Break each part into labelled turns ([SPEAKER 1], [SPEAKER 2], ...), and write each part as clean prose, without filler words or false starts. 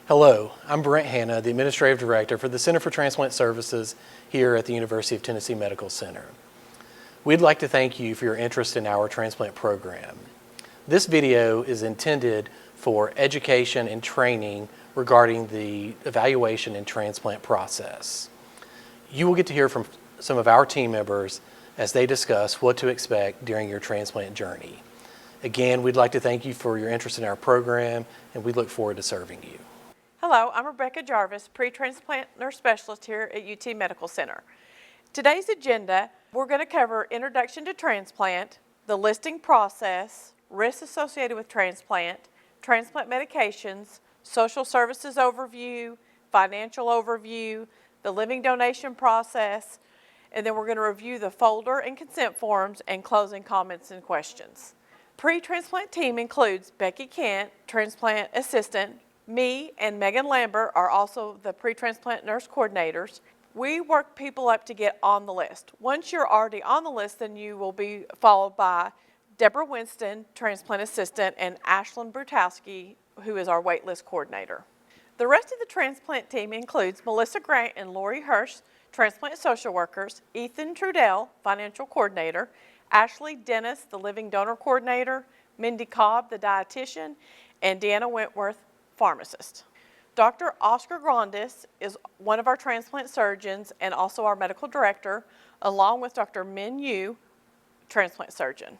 [SPEAKER 1] Hello, I'm Brent Hanna, the Administrative Director for the Center for Transplant Services here at the University of Tennessee Medical Center. We'd like to thank you for your interest in our transplant program. This video is intended for education and training regarding the evaluation and transplant process. You will get to hear from some of our team members as they discuss what to expect during your transplant journey. Again, we'd like to thank you for your interest in our program, and we look forward to serving you.
[SPEAKER 2] Hello, I'm Rebecca Jarvis, Pre-Transplant Nurse Specialist here at UT Medical Center. Today's agenda, we're going to cover Introduction to Transplant, the listing process, risks associated with transplant, transplant medications, social services overview, financial overview, the living donation process, and then we're going to review the folder and consent forms and closing comments and questions. Pre-transplant team includes Becky Kent, transplant assistant. Me and Megan Lambert are also the pre-transplant nurse coordinators. We work people up to get on the list. Once you're already on the list, then you will be followed by Deborah Winston, transplant assistant, and Ashlyn Brutowski, who is our waitlist coordinator. The rest of the transplant team includes Melissa Grant and Lori Hirsch, transplant social workers, Ethan Trudell, financial coordinator, Ashley Dennis, the living donor coordinator, Mindy Cobb, the dietitian, and Deanna Wentworth, pharmacist. Dr. Oscar Grandis is one of our transplant surgeons and also our medical director, along with Dr. Min Yu, transplant surgeon.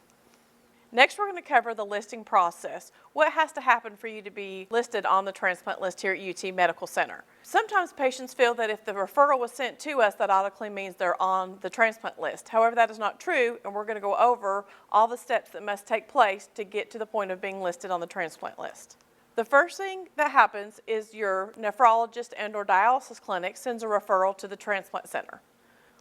[SPEAKER 2] Next, we're going to cover the listing process. What has to happen for you to be listed on the transplant list here at UT Medical Center? Sometimes patients feel that if the referral was sent to us, that automatically means they're on the transplant list. However, that is not true, and we're going to go over all the steps that must take place to get to the point of being listed on the transplant list. The first thing that happens is your nephrologist and/or dialysis clinic sends a referral to the transplant center.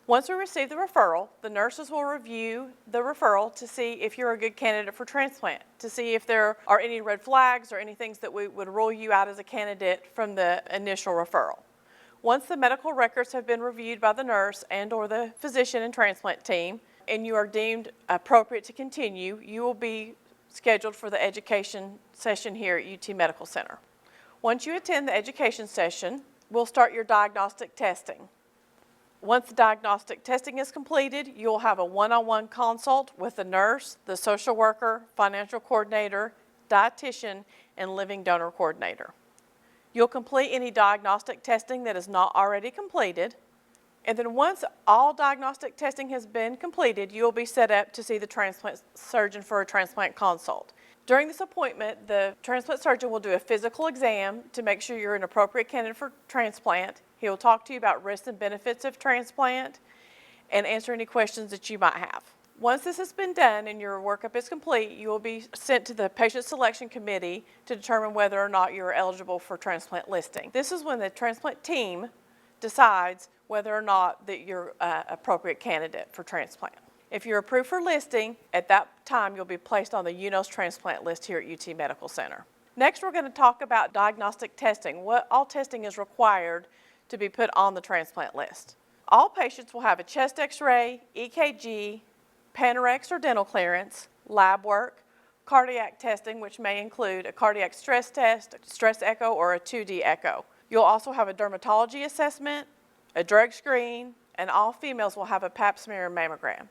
[SPEAKER 2] Once we receive the referral, the nurses will review the referral to see if you're a good candidate for transplant, to see if there are any red flags or any things that we would rule you out as a candidate from the initial referral. Once the medical records have been reviewed by the nurse and/or the physician and transplant team, and you are deemed appropriate to continue, you will be scheduled for the education session here at UT Medical Center. Once you attend the education session, we'll start your diagnostic testing. Once the diagnostic testing is completed, you'll have a one-on-one consult with the nurse, the social worker, financial coordinator, dietitian, and living donor coordinator. You'll complete any diagnostic testing that is not already completed. And then once all diagnostic testing has been completed, you'll be set up to see the transplant surgeon for a transplant consult. During this appointment, the transplant surgeon will do a physical exam to make sure you're an appropriate candidate for transplant. He will talk to you about risks and benefits of transplant and answer any questions that you might have. Once this has been done and your workup is complete, you will be sent to the patient selection committee to determine whether or not you're eligible for transplant listing. This is when the transplant team decides whether or not that you're an appropriate candidate for transplant. If you're approved for listing, at that time you'll be placed on the UNOS transplant list here at UT Medical Center. Next, we're going to talk about diagnostic testing, what all testing is required to be put on the transplant list. All patients will have a chest x-ray, EKG, Panorex or dental clearance, lab work, cardiac testing, which may include a cardiac stress test, a stress echo, or a 2D echo. You'll also have a dermatology assessment, a drug screen, and all females will have a pap smear and mammogram.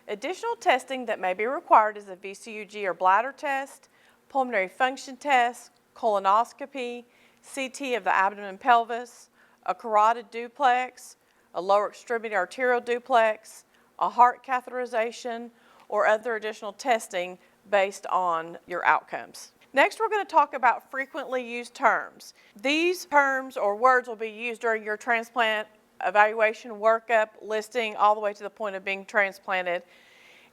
[SPEAKER 2] Additional testing that may be required is a VCUG or bladder test, pulmonary function test, colonoscopy, CT of the abdomen and pelvis, a carotid duplex, a lower extremity arterial duplex, a heart catheterization, or other additional testing based on your outcomes. Next, we're going to talk about frequently used terms. These terms or words will be used during your transplant evaluation, workup, listing, all the way to the point of being transplanted.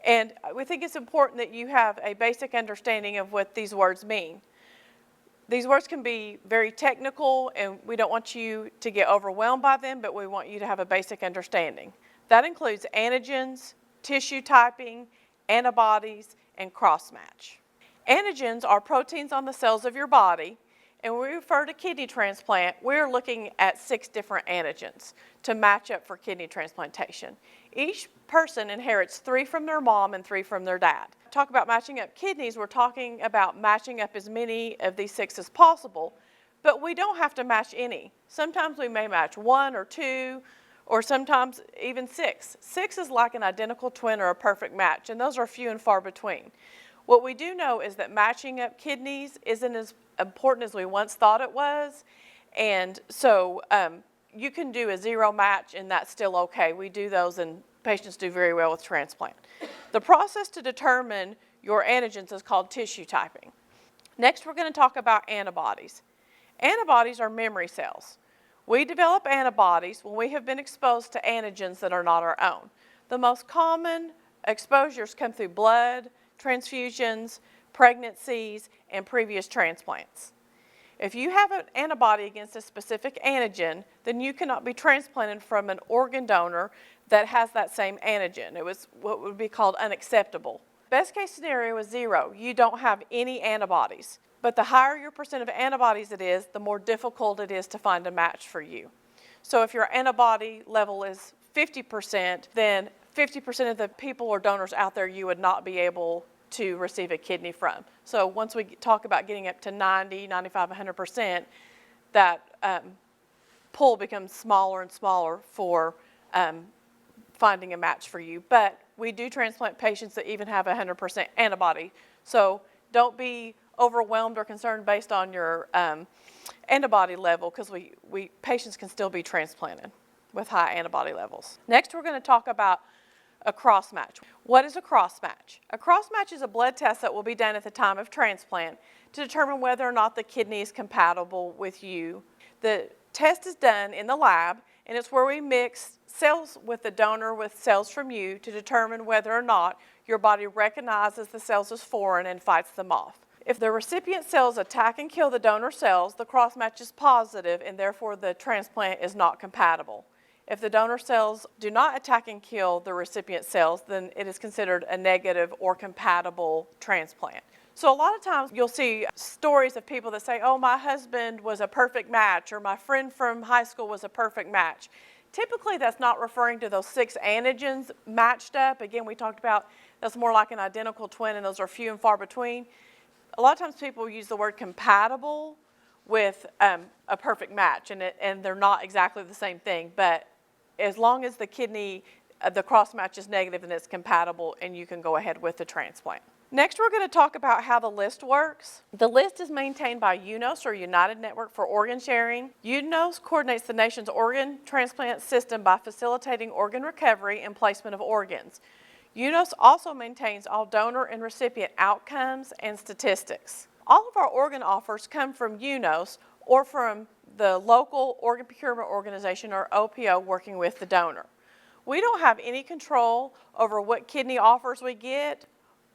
[SPEAKER 2] And we think it's important that you have a basic understanding of what these words mean. These words can be very technical, and we don't want you to get overwhelmed by them, but we want you to have a basic understanding. That includes antigens, tissue typing, antibodies, and crossmatch. Antigens are proteins on the cells of your body, and when we refer to kidney transplant, we're looking at 6 different antigens to match up for kidney transplantation. Each person inherits 3 from their mom and 3 from their dad. Talk about matching up kidneys, we're talking about matching up as many of these 6 as possible, But we don't have to match any. Sometimes we may match 1 or 2, or sometimes even 6. 6 is like an identical twin or a perfect match, and those are few and far between. What we do know is that matching up kidneys isn't as important as we once thought it was, and so you can do a 0 match and that's still okay. We do those and patients do very well with transplant. The process to determine your antigens is called tissue typing. Next, we're going to talk about antibodies. Antibodies are memory cells. We develop antibodies when we have been exposed to antigens that are not our own. The most common exposures come through blood, transfusions, pregnancies, and previous transplants. If you have an antibody against a specific antigen, then you cannot be transplanted from an organ donor that has that same antigen. It was what would be called unacceptable. Best case scenario is 0. You don't have any antibodies. But the higher your percent of antibodies it is, the more difficult it is to find a match for you. So if your antibody level is 50%, then 50% of the people or donors out there you would not be able to receive a kidney from. So once we talk about getting up to 90, 95, 100%, that pool becomes smaller and smaller for finding a match for you. But we do transplant patients that even have 100% antibody. So don't be overwhelmed or concerned based on your antibody level, because patients can still be transplanted with high antibody levels. Next, we're going to talk about a crossmatch. What is a crossmatch? A crossmatch is a blood test that will be done at the time of transplant to determine whether or not the kidney is compatible with you. The test is done in the lab, and it's where we mix cells with the donor with cells from you to determine whether or not your body recognizes the cells as foreign and fights them off. If the recipient cells attack and kill the donor cells, the crossmatch is positive and therefore the transplant is not compatible. If the donor cells do not attack and kill the recipient cells, then it is considered a negative or compatible transplant. So a lot of times you'll see stories of people that say, oh, my husband was a perfect match, or my friend from high school was a perfect match. Typically that's not referring to those 6 antigens matched up. Again, we talked about that's more like an identical twin, and those are few and far between. A lot of times people use the word compatible with a perfect match, and they're not exactly the same thing. But as long as the kidney, the cross-match is negative, then it's compatible, and you can go ahead with the transplant. Next, we're going to talk about how the list works. The list is maintained by UNOS, or United Network for Organ Sharing. UNOS coordinates the nation's organ transplant system by facilitating organ recovery and placement of organs. UNOS also maintains all donor and recipient outcomes and statistics. All of our organ offers come from UNOS or from the local organ procurement organization, or OPO, working with the donor. We don't have any control over what kidney offers we get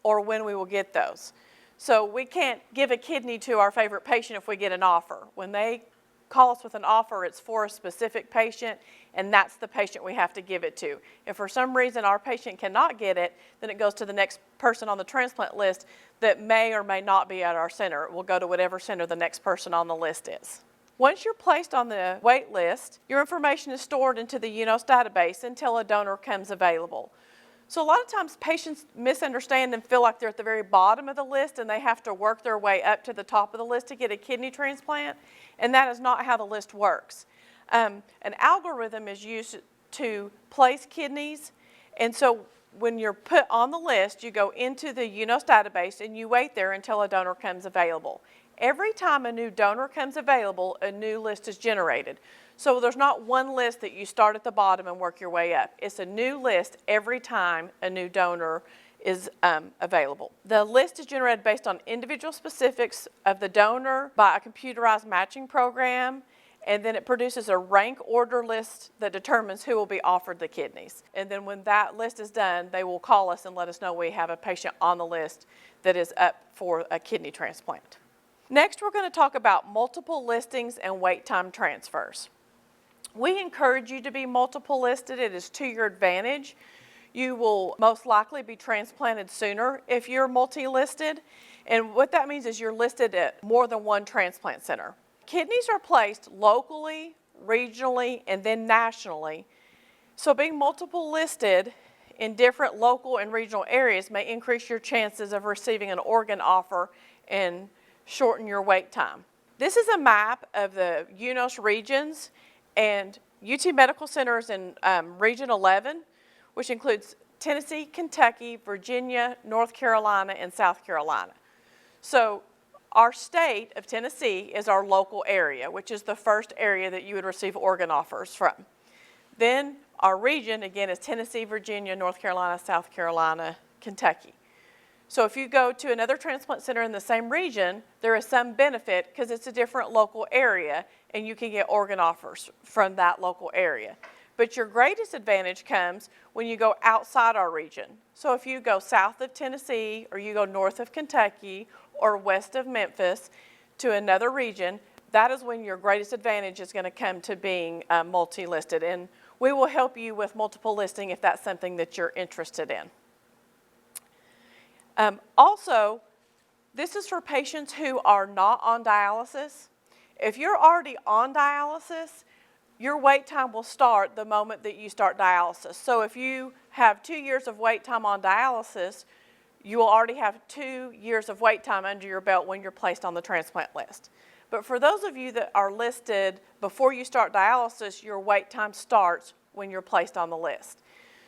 [SPEAKER 2] or when we will get those. So we can't give a kidney to our favorite patient if we get an offer. When they call us with an offer, it's for a specific patient, and that's the patient we have to give it to. If for some reason our patient cannot get it, then it goes to the next person on the transplant list that may or may not be at our center. It will go to whatever center the next person on the list is. Once you're placed on the wait list, your information is stored into the UNOS database until a donor comes available. So a lot of times patients misunderstand and feel like they're at the very bottom of the list and they have to work their way up to the top of the list to get a kidney transplant, and that is not how the list works. An algorithm is used to place kidneys, and so when you're put on the list, you go into the UNOS database and you wait there until a donor comes available. Every time a new donor comes available, a new list is generated. So there's not one list that you start at the bottom and work your way up. It's a new list every time a new donor is available. The list is generated based on individual specifics of the donor by a computerized matching program, and then it produces a rank order list that determines who will be offered the kidneys. And then when that list is done, they will call us and let us know we have a patient on the list that is up for a kidney transplant. Next, we're going to talk about multiple listings and wait time transfers. We encourage you to be multiple listed. It is to your advantage. You will most likely be transplanted sooner if you're multi-listed. And what that means is you're listed at more than one transplant center. Kidneys are placed locally, regionally, and then nationally. So being multiple listed in different local and regional areas may increase your chances of receiving an organ offer and shorten your wait time. This is a map of the UNOS regions, and UT Medical Center is in Region 11, which includes Tennessee, Kentucky, Virginia, North Carolina, and South Carolina. So our state of Tennessee is our local area, which is the first area that you would receive organ offers from. Then our region, again, is Tennessee, Virginia, North Carolina, South Carolina, Kentucky. So if you go to another transplant center in the same region, there is some benefit because it's a different local area and you can get organ offers from that local area. But your greatest advantage comes when you go outside our region. So if you go south of Tennessee or you go north of Kentucky or west of Memphis to another region, that is when your greatest advantage is going to come to being multi-listed. And we will help you with multiple listing if that's something that you're interested in. Also, this is for patients who are not on dialysis. If you're already on dialysis, your wait time will start the moment that you start dialysis. So if you have 2 years of wait time on dialysis, you will already have 2 years of wait time under your belt when you're placed on the transplant list. But for those of you that are listed before you start dialysis, your wait time starts when you're placed on the list.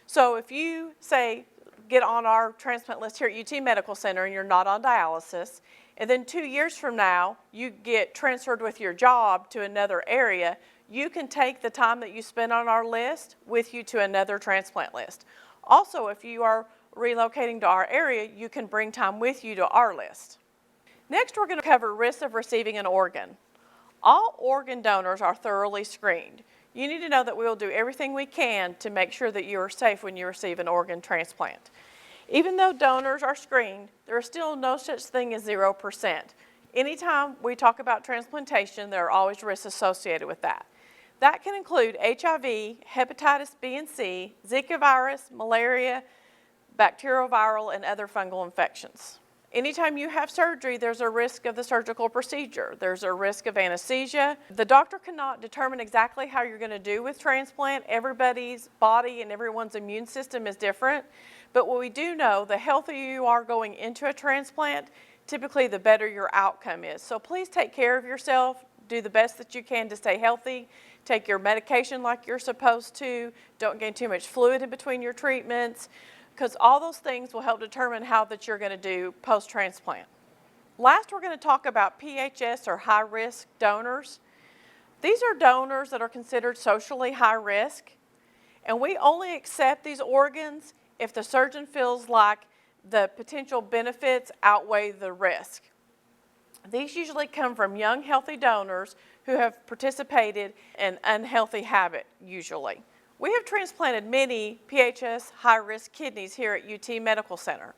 [SPEAKER 2] So if you say, get on our transplant list here at UT Medical Center and you're not on dialysis, and then 2 years from now, you get transferred with your job to another area, you can take the time that you spend on our list with you to another transplant list. Also, if you are relocating to our area, you can bring time with you to our list. Next, we're going to cover risks of receiving an organ. All organ donors are thoroughly screened. You need to know that we will do everything we can to make sure that you are safe when you receive an organ transplant. Even though donors are screened, there is still no such thing as 0%. Anytime we talk about transplantation, there are always risks associated with that. That can include HIV, hepatitis B and C, Zika virus, malaria, bacterioviral, and other fungal infections. Anytime you have surgery, there's a risk of the surgical procedure. There's a risk of anesthesia. The doctor cannot determine exactly how you're going to do with transplant. Everybody's body and everyone's immune system is different. But what we do know, the healthier you are going into a transplant, typically the better your outcome is. So please take care of yourself. Do the best that you can to stay healthy. Take your medication like you're supposed to. Don't gain too much fluid in between your treatments, because all those things will help determine how that you're going to do post-transplant. Last, we're going to talk about PHS or high-risk donors. These are donors that are considered socially high risk, and we only accept these organs if the surgeon feels like the potential benefits outweigh the risk. These usually come from young, healthy donors who have participated in unhealthy habit, usually. We have transplanted many PHS high-risk kidneys here at UT Medical Center.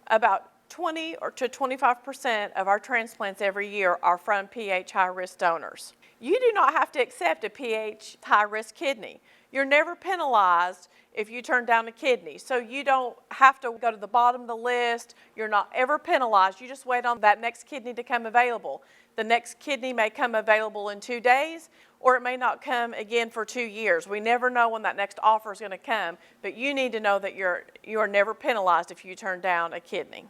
[SPEAKER 2] About 20 to 25% of our transplants every year are from PH high-risk donors. You do not have to accept a PH high-risk kidney. You're never penalized if you turn down a kidney. So you don't have to go to the bottom of the list. You're not ever penalized. You just wait on that next kidney to come available. The next kidney may come available in 2 days, or it may not come again for 2 years. We never know when that next offer is going to come, but you need to know that you are never penalized if you turn down a kidney.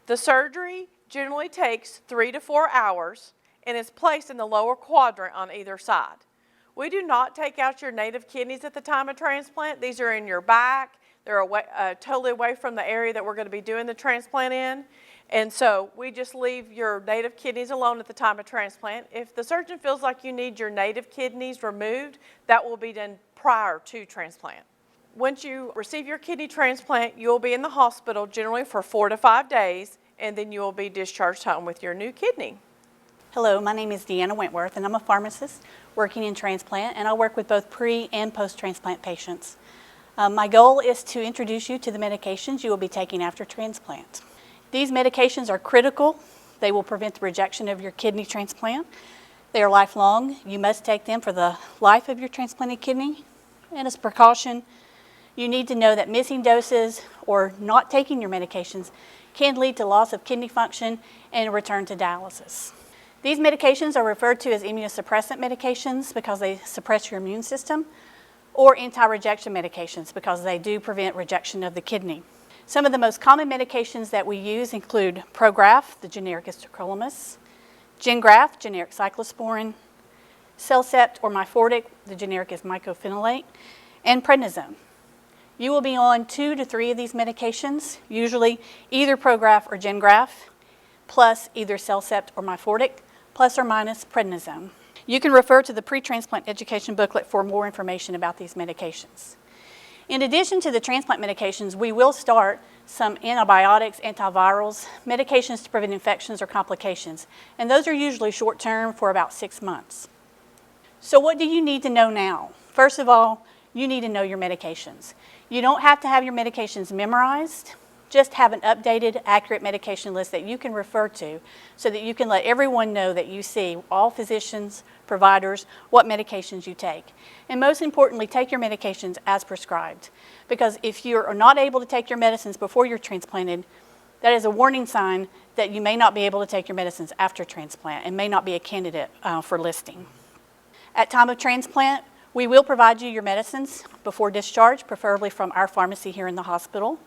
[SPEAKER 2] The surgery generally takes 3 to 4 hours and is placed in the lower quadrant on either side. We do not take out your native kidneys at the time of transplant. These are in your back. They're totally away from the area that we're going to be doing the transplant in. And so we just leave your native kidneys alone at the time of transplant. If the surgeon feels like you need your native kidneys removed, that will be done prior to transplant. Once you receive your kidney transplant, you'll be in the hospital generally for 4 to 5 days, and then you will be discharged home with your new kidney.
[SPEAKER 3] Hello, my name is Deanna Wentworth, and I'm a pharmacist working in transplant, and I work with both pre- and post-transplant patients. My goal is to introduce you to the medications you will be taking after transplant. These medications are critical. They will prevent the rejection of your kidney transplant. They are lifelong. You must take them for the life of your transplanted kidney. And as a precaution, you need to know that missing doses or not taking your medications can lead to loss of kidney function and a return to dialysis. These medications are referred to as immunosuppressant medications because they suppress your immune system, or anti-rejection medications because they do prevent rejection of the kidney. Some of the most common medications that we use include Prograf, the generic is tacrolimus, Gengraph, generic cyclosporin, Cellcept or Myfortic, the generic is mycophenolate, and prednisone. You will be on 2 to 3 of these medications, usually either Prograf or Gengraph, plus either Cellcept or Myfortic, plus or minus prednisone. You can refer to the pre-transplant education booklet for more information about these medications. In addition to the transplant medications, we will start some antibiotics, antivirals, medications to prevent infections or complications, and those are usually short-term for about 6 months. So what do you need to know now? First of all, you need to know your medications. You don't have to have your medications memorized. Just have an updated, accurate medication list that you can refer to so that you can let everyone know that you see, all physicians, providers, what medications you take. And most importantly, take your medications as prescribed. Because if you are not able to take your medicines before you're transplanted, that is a warning sign that you may not be able to take your medicines after transplant and may not be a candidate for listing. At time of transplant, we will provide you your medicines before discharge, preferably from our pharmacy here in the hospital.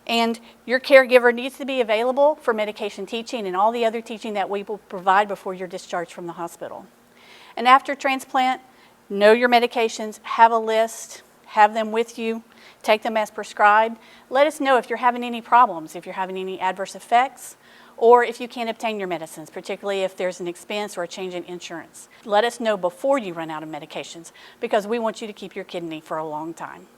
[SPEAKER 3] And your caregiver needs to be available for medication teaching and all the other teaching that we will provide before you're discharged from the hospital. And after transplant, know your medications, have a list, have them with you, take them as prescribed. Let us know if you're having any problems, if you're having any adverse effects, or if you can't obtain your medicines, particularly if there's an expense or a change in insurance. Let us know before you run out of medications because we want you to keep your kidney for a long time.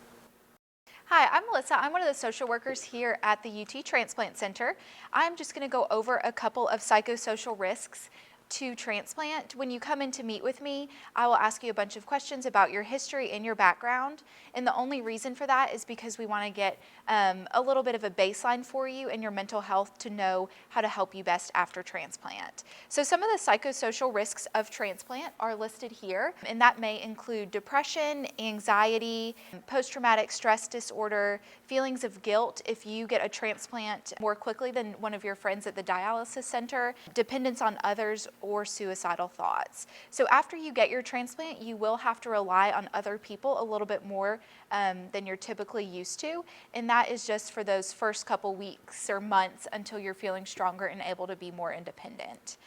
[SPEAKER 4] Hi, I'm Melissa. I'm one of the social workers here at the UT Transplant Center. I'm just going to go over a couple of psychosocial risks to transplant. When you come in to meet with me, I will ask you a bunch of questions about your history and your background. And the only reason for that is because we want to get a little bit of a baseline for you and your mental health to know how to help you best after transplant. So some of the psychosocial risks of transplant are listed here, and that may include depression, anxiety, post-traumatic stress disorder, feelings of guilt if you get a transplant more quickly than one of your friends at the dialysis center, dependence on others, or suicidal thoughts. So after you get your transplant, you will have to rely on other people a little bit more than you're typically used to, and that is just for those first couple weeks or months until you're feeling stronger and able to be more independent.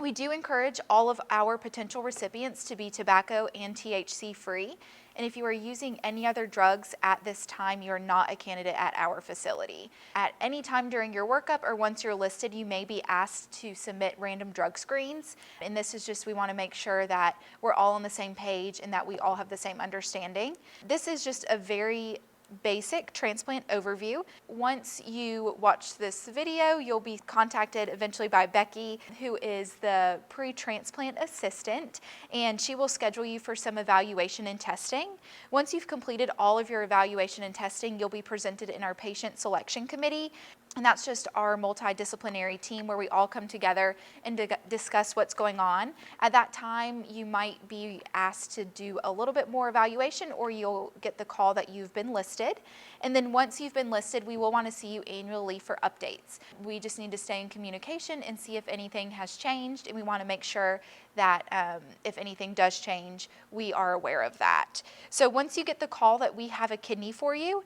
[SPEAKER 4] We do encourage all of our potential recipients to be tobacco and THC free. And if you are using any other drugs at this time, you are not a candidate at our facility. At any time during your workup or once you're listed, you may be asked to submit random drug screens. And this is just, we want to make sure that we're all on the same page and that we all have the same understanding. This is just a very basic transplant overview. Once you watch this video, you'll be contacted eventually by Becky, who is the pre-transplant assistant, and she will schedule you for some evaluation and testing. Once you've completed all of your evaluation and testing, you'll be presented in our patient selection committee. And that's just our multidisciplinary team where we all come together and discuss what's going on. At that time, you might be asked to do a little bit more evaluation, or you'll get the call that you've been listed. And then once you've been listed, we will want to see you annually for updates. We just need to stay in communication and see if anything has changed, and we want to make sure that if anything does change, we are aware of that. So once you get the call that we have a kidney for you,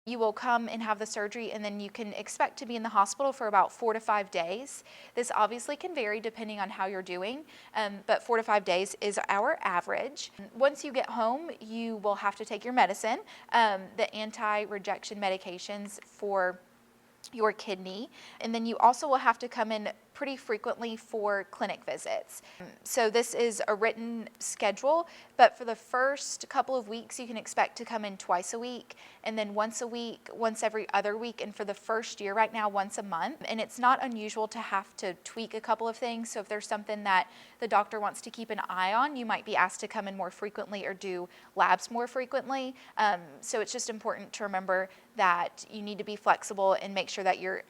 [SPEAKER 4] you will come and have the surgery, and then you can expect to be in the hospital for about 4 to 5 days. This obviously can vary depending on how you're doing, but 4 to 5 days is our average. Once you get home, you will have to take your medicine, the anti-rejection medications for your kidney, and then you also will have to come in pretty frequently for clinic visits. So this is a written schedule, but for the first couple of weeks, you can expect to come in twice a week, and then once a week, once every other week, and for the first year right now, once a month. And it's not unusual to have to tweak a couple of things. So if there's something that the doctor wants to keep an eye on, you might be asked to come in more frequently or do labs more frequently. So it's just important to remember that you need to be flexible and make sure that you're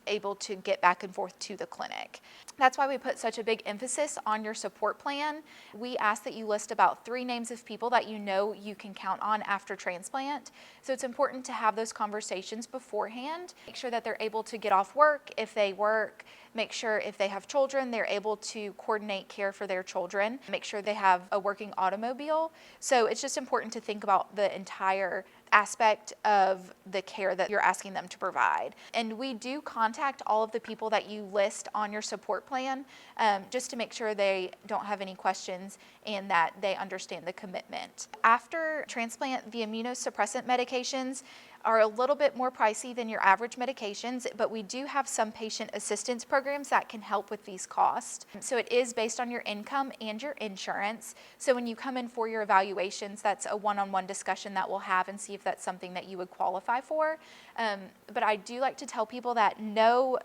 [SPEAKER 4] able to get back and forth to the clinic. That's why we put such a big emphasis on your support plan. We ask that you list about 3 names of people that you know you can count on after transplant. So it's important to have those conversations beforehand. Make sure that they're able to get off work if they work. Make sure if they have children, they're able to coordinate care for their children. Make sure they have a working automobile. So it's just important to think about the entire aspect of the care that you're asking them to provide. And we do contact all of the people that you list on your support plan just to make sure they don't have any questions and that they understand the commitment. After transplant, the immunosuppressant medications are a little bit more pricey than your average medications, but we do have some patient assistance programs that can help with these costs. So it is based on your income and your insurance. So when you come in for your evaluations, that's a one-on-one discussion that we'll have and see if that's something that you would qualify for. But I do like to tell people that no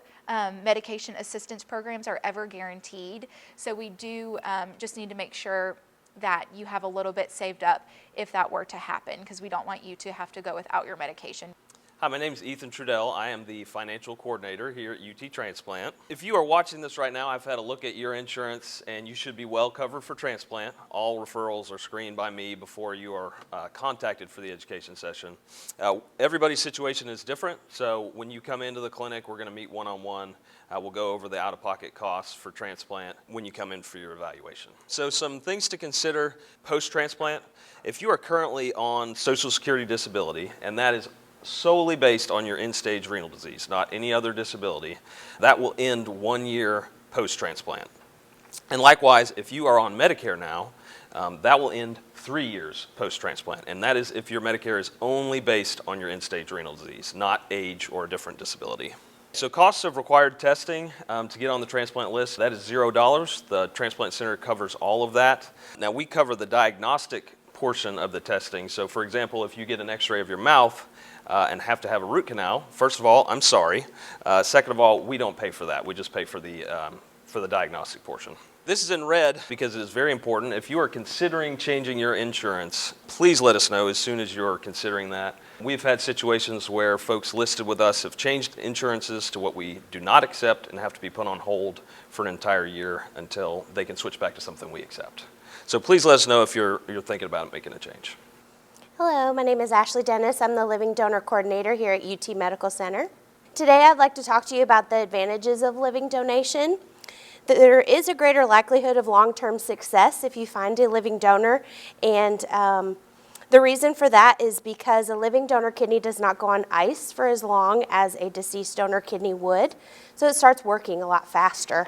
[SPEAKER 4] medication assistance programs are ever guaranteed. So we do just need to make sure that you have a little bit saved up if that were to happen, because we don't want you to have to go without your medication.
[SPEAKER 5] Hi, my name is Ethan Trudell. I am the financial coordinator here at UT Transplant. If you are watching this right now, I've had a look at your insurance and you should be well covered for transplant. All referrals are screened by me before you are contacted for the education session. Everybody's situation is different, so when you come into the clinic, we're going to meet one-on-one. We'll go over the out-of-pocket costs for transplant when you come in for your evaluation. So some things to consider post-transplant. If you are currently on Social Security disability, and that is solely based on your end-stage renal disease, not any other disability, that will end 1 year post-transplant. And likewise, if you are on Medicare now, that will end 3 years post-transplant. And that is if your Medicare is only based on your end-stage renal disease, not age or a different disability. So costs of required testing to get on the transplant list, that is $0. The Transplant Center covers all of that. Now we cover the diagnostic portion of the testing. So for example, if you get an x-ray of your mouth and have to have a root canal, first of all, I'm sorry. Second of all, we don't pay for that. We just pay for the diagnostic portion. This is in red because it is very important. If you are considering changing your insurance, please let us know as soon as you're considering that. We've had situations where folks listed with us have changed insurances to what we do not accept and have to be put on hold for an entire year until they can switch back to something we accept. So please let us know if you're thinking about making a change.
[SPEAKER 6] Hello, my name is Ashley Dennis. I'm the Living Donor Coordinator here at UT Medical Center. Today I'd like to talk to you about the advantages of living donation. There is a greater likelihood of long-term success if you find a living donor, and the reason for that is because a living donor kidney does not go on ice for as long as a deceased donor kidney would, so it starts working a lot faster.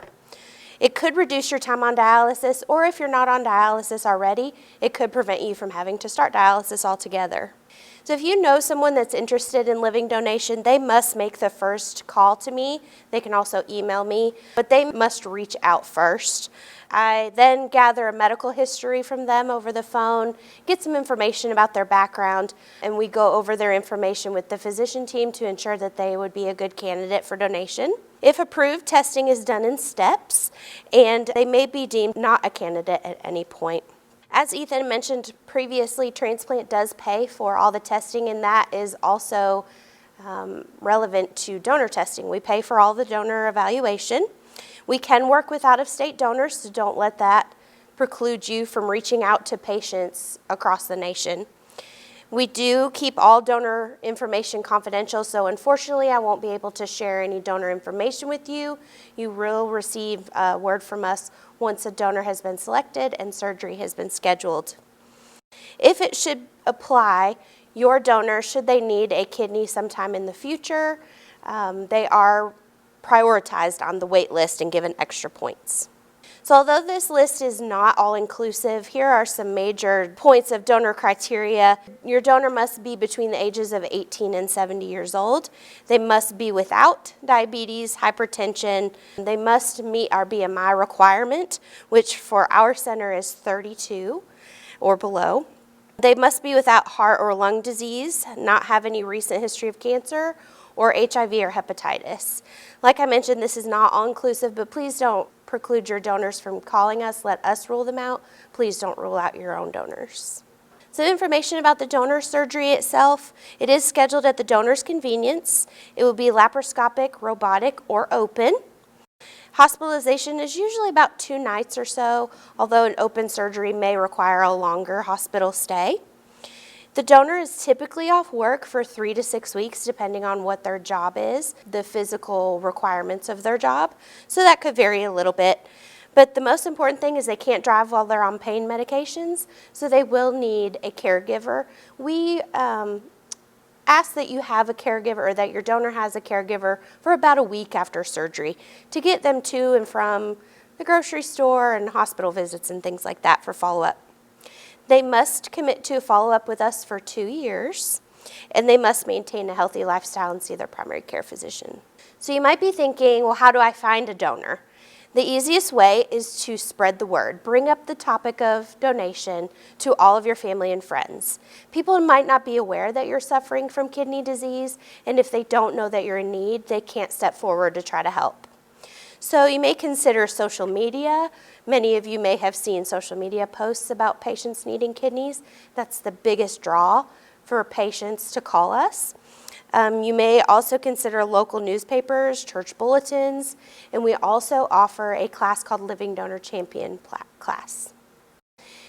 [SPEAKER 6] It could reduce your time on dialysis, or if you're not on dialysis already, it could prevent you from having to start dialysis altogether. So if you know someone that's interested in living donation, they must make the first call to me. They can also email me, but they must reach out first. I then gather a medical history from them over the phone, get some information about their background, and we go over their information with the physician team to ensure that they would be a good candidate for donation. If approved, testing is done in steps, and they may be deemed not a candidate at any point. As Ethan mentioned previously, Transplant does pay for all the testing, and that is also relevant to donor testing. We pay for all the donor evaluation. We can work with out-of-state donors, so don't let that preclude you from reaching out to patients across the nation. We do keep all donor information confidential, so unfortunately I won't be able to share any donor information with you. You will receive a word from us once a donor has been selected and surgery has been scheduled. If it should apply, your donor, should they need a kidney sometime in the future, they are prioritized on the wait list and given extra points. So although this list is not all-inclusive, here are some major points of donor criteria. Your donor must be between the ages of 18 and 70 years old. They must be without diabetes, hypertension. They must meet our BMI requirement, which for our center is 32 or below. They must be without heart or lung disease, not have any recent history of cancer, or HIV or hepatitis. Like I mentioned, this is not all-inclusive, but please don't preclude your donors from calling us. Let us rule them out. Please don't rule out your own donors. Some information about the donor surgery itself. It is scheduled at the donor's convenience. It will be laparoscopic, robotic, or open. Hospitalization is usually about 2 nights or so, although an open surgery may require a longer hospital stay. The donor is typically off work for 3 to 6 weeks, depending on what their job is, the physical requirements of their job. So that could vary a little bit. But the most important thing is they can't drive while they're on pain medications, so they will need a caregiver. We ask that you have a caregiver or that your donor has a caregiver for about a week after surgery to get them to and from the grocery store and hospital visits and things like that for follow-up. They must commit to follow-up with us for 2 years, and they must maintain a healthy lifestyle and see their primary care physician. So you might be thinking, well, how do I find a donor? The easiest way is to spread the word. Bring up the topic of donation to all of your family and friends. People might not be aware that you're suffering from kidney disease, and if they don't know that you're in need, they can't step forward to try to help. So you may consider social media. Many of you may have seen social media posts about patients needing kidneys. That's the biggest draw for patients to call us. You may also consider local newspapers, church bulletins, and we also offer a class called Living Donor Champion class.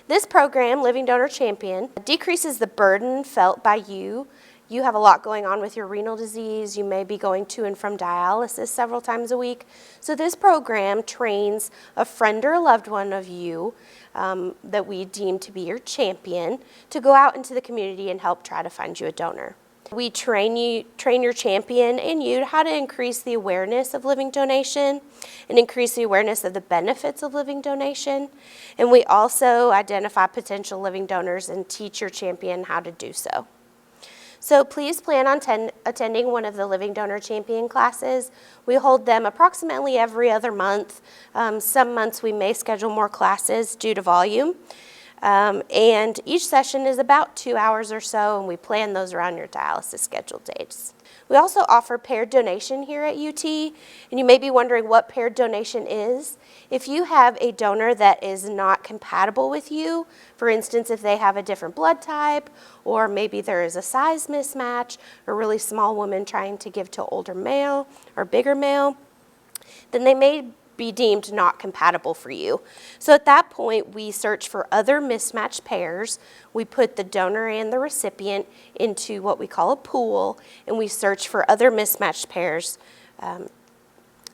[SPEAKER 6] This program, Living Donor Champion, decreases the burden felt by you. You have a lot going on with your renal disease. You may be going to and from dialysis several times a week. So this program trains a friend or a loved one of you that we deem to be your champion to go out into the community and help try to find you a donor. We train your champion and you how to increase the awareness of living donation and increase the awareness of the benefits of living donation. And we also identify potential living donors and teach your champion how to do so. So please plan on attending one of the Living Donor Champion classes. We hold them approximately every other month. Some months we may schedule more classes due to volume. And each session is about 2 hours or so, and we plan those around your dialysis scheduled dates. We also offer paired donation here at UT, and you may be wondering what paired donation is. If you have a donor that is not compatible with you, for instance, if they have a different blood type, or maybe there is a size mismatch, a really small woman trying to give to an older male or bigger male, then they may be deemed not compatible for you. So at that point, we search for other mismatched pairs. We put the donor and the recipient into what we call a pool, and we search for other mismatched pairs.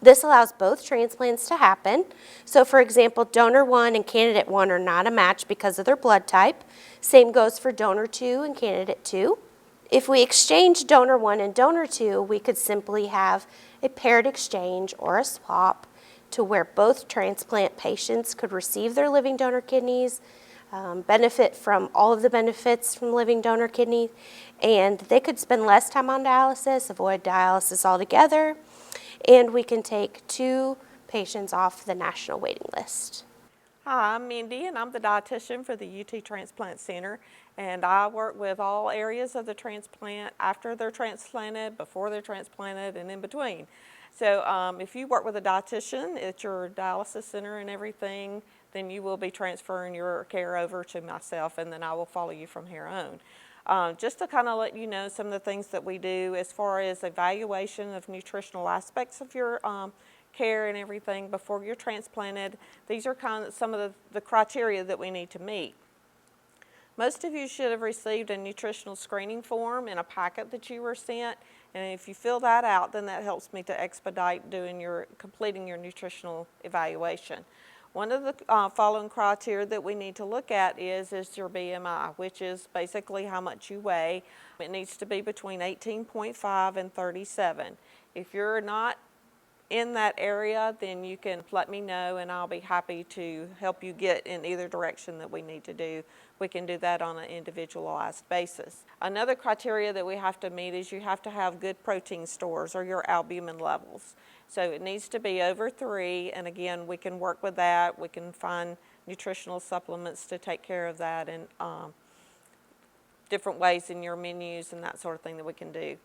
[SPEAKER 6] This allows both transplants to happen. So for example, donor 1 and candidate 1 are not a match because of their blood type. Same goes for donor 2 and candidate 2. If we exchange donor 1 and donor 2, we could simply have a paired exchange or a swap to where both transplant patients could receive their living donor kidneys, benefit from all of the benefits from living donor kidney, and they could spend less time on dialysis, avoid dialysis altogether, and we can take 2 patients off the national waiting list.
[SPEAKER 2] Hi, I'm Mindy, and I'm the dietitian for the UT Transplant Center, and I work with all areas of the transplant after they're transplanted, before they're transplanted, and in between. So if you work with a dietitian at your dialysis center and everything, then you will be transferring your care over to myself, and then I will follow you from here on. Just to kind of let you know some of the things that we do as far as evaluation of nutritional aspects of your care and everything before you're transplanted. These are kind of some of the criteria that we need to meet. Most of you should have received a nutritional screening form in a packet that you were sent, and if you fill that out, then that helps me to expedite completing your nutritional evaluation. One of the following criteria that we need to look at is your BMI, which is basically how much you weigh. It needs to be between 18.5 and 37. If you're not in that area, then you can let me know and I'll be happy to help you get in either direction that we need to do. We can do that on an individualized basis. Another criteria that we have to meet is you have to have good protein stores or your albumin levels. So it needs to be over 3, and again, we can work with that. We can find nutritional supplements to take care of that and different ways in your menus and that sort of thing that we can do.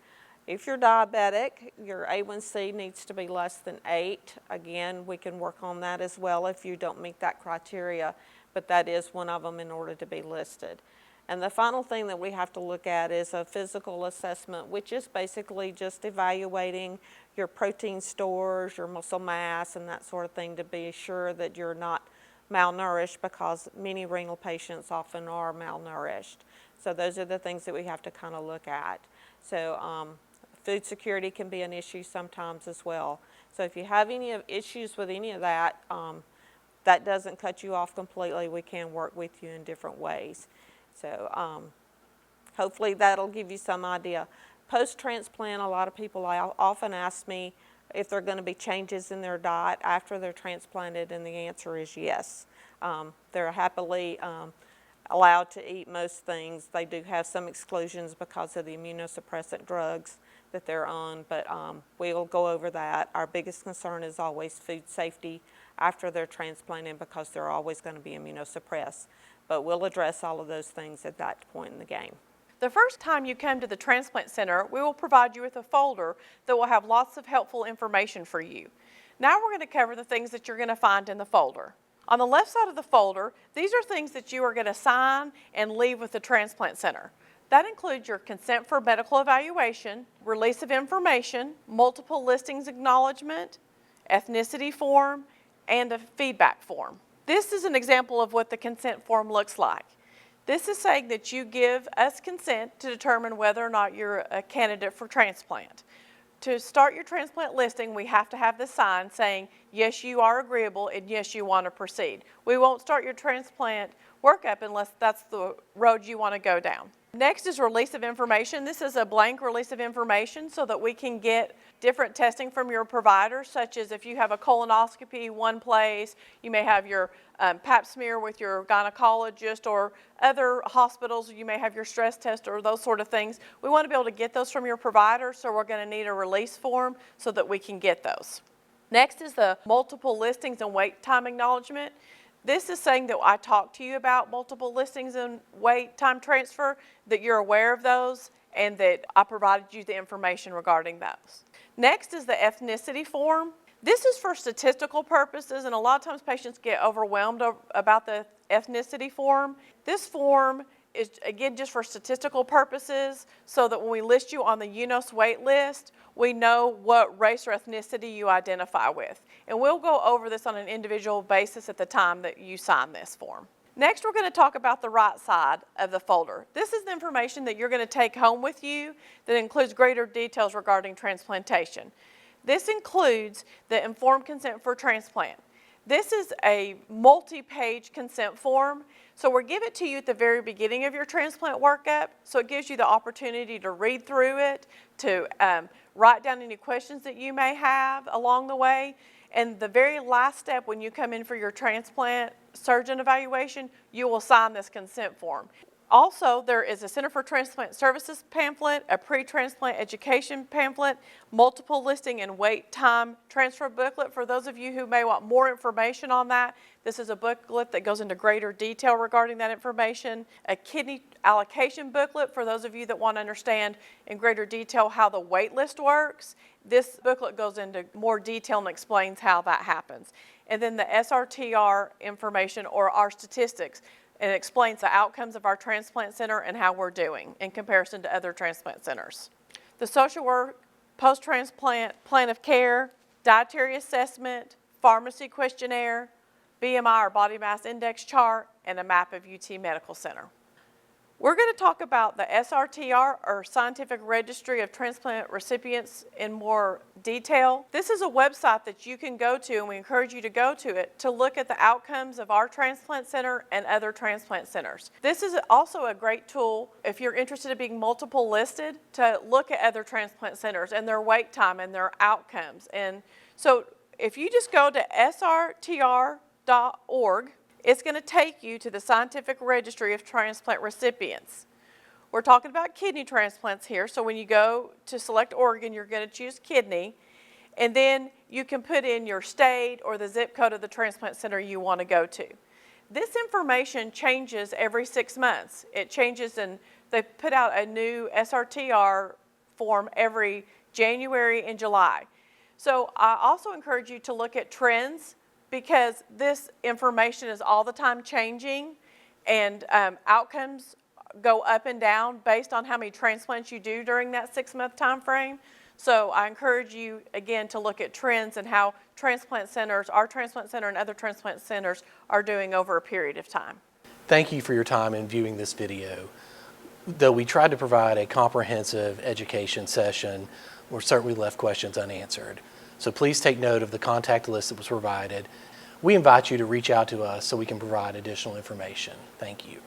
[SPEAKER 2] If you're diabetic, your A1C needs to be less than 8. Again, we can work on that as well if you don't meet that criteria, but that is one of them in order to be listed. And the final thing that we have to look at is a physical assessment, which is basically just evaluating your protein stores, your muscle mass, and that sort of thing to be sure that you're not malnourished, because many renal patients often are malnourished. So those are the things that we have to kind of look at. So food security can be an issue sometimes as well. So if you have any issues with any of that, that doesn't cut you off completely. We can work with you in different ways. So
[SPEAKER 7] hopefully that'll give you some idea. Post-transplant, a lot of people often ask me if there are going to be changes in their diet after they're transplanted, and the answer is yes. They're happily allowed to eat most things. They do have some exclusions because of the immunosuppressant drugs that they're on, but we'll go over that. Our biggest concern is always food safety after they're transplanted because they're always going to be immunosuppressed. But we'll address all of those things at that point in the game.
[SPEAKER 2] The first time you come to the Transplant Center, we will provide you with a folder that will have lots of helpful information for you. Now we're going to cover the things that you're going to find in the folder. On the left side of the folder, these are things that you are going to sign and leave with the Transplant Center. That includes your consent for medical evaluation, release of information, multiple listings acknowledgement, ethnicity form, and a feedback form. This is an example of what the consent form looks like. This is saying that you give us consent to determine whether or not you're a candidate for transplant. To start your transplant listing, we have to have the sign saying, yes, you are agreeable, and yes, you want to proceed. We won't start your transplant workup unless that's the road you want to go down. Next is release of information. This is a blank release of information so that we can get different testing from your provider, such as if you have a colonoscopy one place, you may have your pap smear with your gynecologist, or other hospitals, you may have your stress test or those sort of things. We want to be able to get those from your provider, so we're going to need a release form so that we can get those. Next is the multiple listings and wait time acknowledgement. This is saying that I talked to you about multiple listings and wait time transfer, that you're aware of those, and that I provided you the information regarding those. Next is the ethnicity form. This is for statistical purposes, and a lot of times patients get overwhelmed about the ethnicity form. This form is, again, just for statistical purposes, so that when we list you on the UNOS wait list, we know what race or ethnicity you identify with. And we'll go over this on an individual basis at the time that you sign this form. Next, we're going to talk about the right side of the folder. This is the information that you're going to take home with you that includes greater details regarding transplantation. This includes the informed consent for transplant. This is a multi-page consent form, so we'll give it to you at the very beginning of your transplant workup, so it gives you the opportunity to read through it, to write down any questions that you may have along the way. And the very last step, when you come in for your transplant surgeon evaluation, you will sign this consent form. Also, there is a Center for Transplant Services pamphlet, a pre-transplant education pamphlet, multiple listing and wait time transfer booklet. For those of you who may want more information on that, this is a booklet that goes into greater detail regarding that information. A kidney allocation booklet for those of you that want to understand in greater detail how the wait list works. This booklet goes into more detail and explains how that happens. And then the SRTR information, or our statistics, and it explains the outcomes of our transplant center and how we're doing in comparison to other transplant centers. The social work, post-transplant plan of care, dietary assessment, pharmacy questionnaire, BMI or body mass index chart, and a map of UT Medical Center. We're going to talk about the SRTR, or Scientific Registry of Transplant Recipients, in more detail. This is a website that you can go to, and we encourage you to go to it, to look at the outcomes of our transplant center and other transplant centers. This is also a great tool if you're interested in being multiple listed, to look at other transplant centers and their wait time and their outcomes. And so if you just go to srtr.org, it's going to take you to the Scientific Registry of Transplant Recipients. We're talking about kidney transplants here, so when you go to select organ, you're going to choose kidney, and then you can put in your state or the zip code of the transplant center you want to go to. This information changes every 6 months. It changes, and they put out a new SRTR form every January and July. So I also encourage you to look at trends, because this information is all the time changing, and outcomes go up and down based on how many transplants you do during that 6-month time frame. So I encourage you, again, to look at trends and how transplant centers, our transplant center and other transplant centers, are doing over a period of time.
[SPEAKER 1] Thank you for your time in viewing this video. Though we tried to provide a comprehensive education session, we certainly left questions unanswered. So please take note of the contact list that was provided. We invite you to reach out to us so we can provide additional information. Thank you.